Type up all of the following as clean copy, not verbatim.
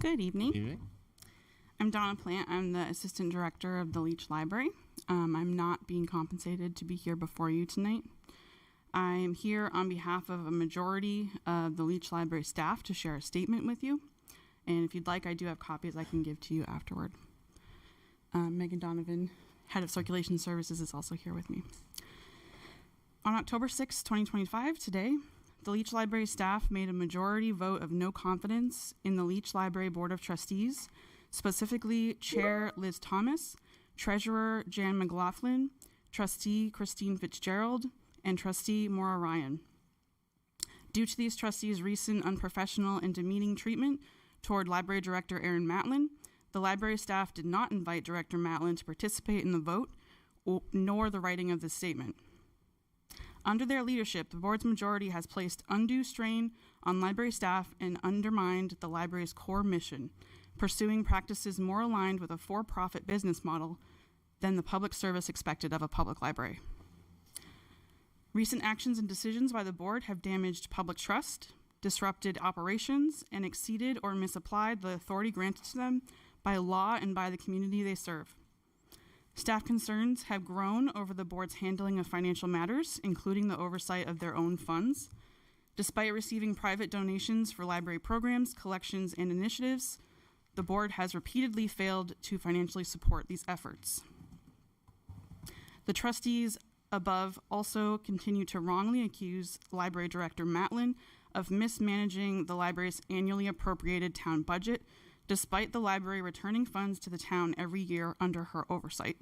Good evening. Evening. I'm Donna Plante. I'm the Assistant Director of the Leach Library. I'm not being compensated to be here before you tonight. I am here on behalf of a majority of the Leach Library staff to share a statement with you. And if you'd like, I do have copies I can give to you afterward. Meghan Donavan, Head of Circulation Services, is also here with me. On October 6, 2025, today, the Leach Library staff made a majority vote of no confidence in the Leach Library Board of Trustees, specifically Chair Liz Thomas, Treasurer Jan McLaughlin, Trustee Christine Fitzgerald, and Trustee Maura Ryan. Due to these trustees' recent unprofessional and demeaning treatment toward Library Director Erin Matlin, the library staff did not invite Director Matlin to participate in the vote, nor the writing of this statement. Under their leadership, the board's majority has placed undue strain on library staff and undermined the library's core mission, pursuing practices more aligned with a for-profit business model than the public service expected of a public library. Recent actions and decisions by the board have damaged public trust, disrupted operations, and exceeded or misapplied the authority granted to them by law and by the community they serve. Staff concerns have grown over the board's handling of financial matters, including the oversight of their own funds. Despite receiving private donations for library programs, collections, and initiatives, the board has repeatedly failed to financially support these efforts. The trustees above also continue to wrongly accuse Library Director Matlin of mismanaging the library's annually appropriated town budget, despite the library returning funds to the town every year under her oversight.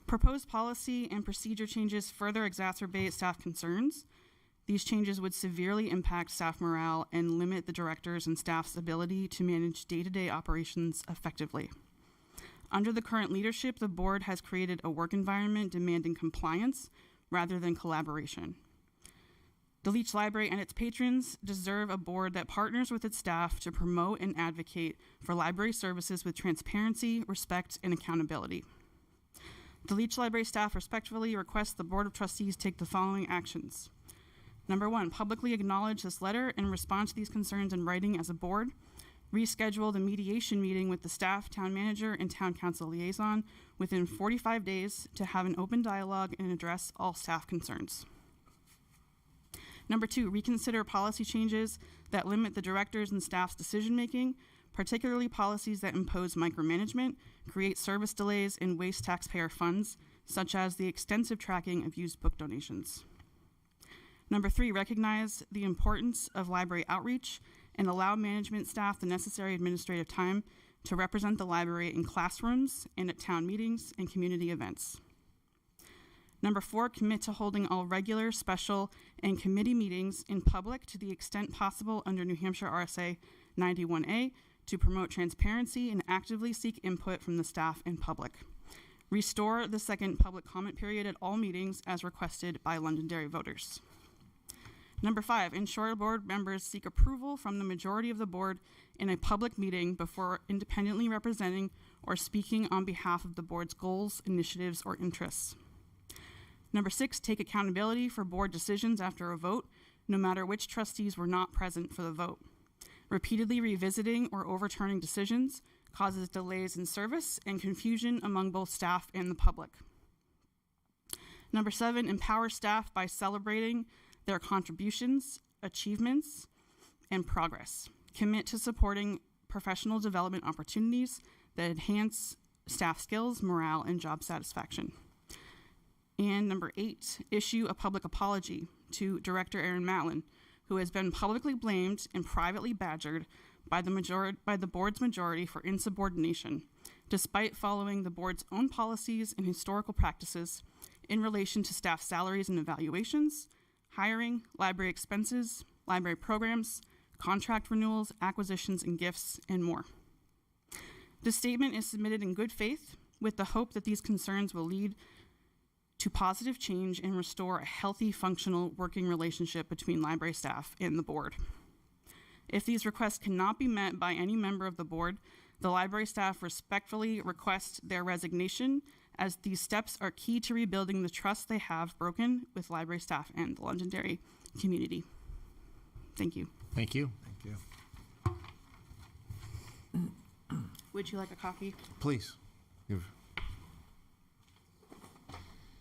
Proposed policy and procedure changes further exacerbate staff concerns. These changes would severely impact staff morale and limit the directors and staff's ability to manage day-to-day operations effectively. Under the current leadership, the board has created a work environment demanding compliance rather than collaboration. The Leach Library and its patrons deserve a board that partners with its staff to promote and advocate for library services with transparency, respect, and accountability. The Leach Library staff respectfully requests the Board of Trustees take the following actions. Number 1, publicly acknowledge this letter and respond to these concerns in writing as a board. Reschedule the mediation meeting with the staff, town manager, and town council liaison within 45 days to have an open dialogue and address all staff concerns. Number 2, reconsider policy changes that limit the directors and staff's decision-making, particularly policies that impose micromanagement, create service delays, and waste taxpayer funds, such as the extensive tracking of used book donations. Number 3, recognize the importance of library outreach and allow management staff the necessary administrative time to represent the library in classrooms and at town meetings and community events. Number 4, commit to holding all regular, special, and committee meetings in public to the extent possible under New Hampshire RSA 91A to promote transparency and actively seek input from the staff and public. Restore the second public comment period at all meetings as requested by Londonderry voters. Number 5, ensure board members seek approval from the majority of the board in a public meeting before independently representing or speaking on behalf of the board's goals, initiatives, or interests. Number 6, take accountability for board decisions after a vote, no matter which trustees were not present for the vote. Repeatedly revisiting or overturning decisions causes delays in service and confusion among both staff and the public. Number 7, empower staff by celebrating their contributions, achievements, and progress. Commit to supporting professional development opportunities that enhance staff skills, morale, and job satisfaction. And number 8, issue a public apology to Director Erin Matlin, who has been publicly blamed and privately badgered by the board's majority for insubordination, despite following the board's own policies and historical practices in relation to staff salaries and evaluations, hiring, library expenses, library programs, contract renewals, acquisitions and gifts, and more. This statement is submitted in good faith with the hope that these concerns will lead to positive change and restore a healthy, functional working relationship between library staff and the board. If these requests cannot be met by any member of the board, the library staff respectfully request their resignation, as these steps are key to rebuilding the trust they have broken with library staff and the Londonderry community. Thank you. Thank you. Thank you. Would you like a copy? Please. You've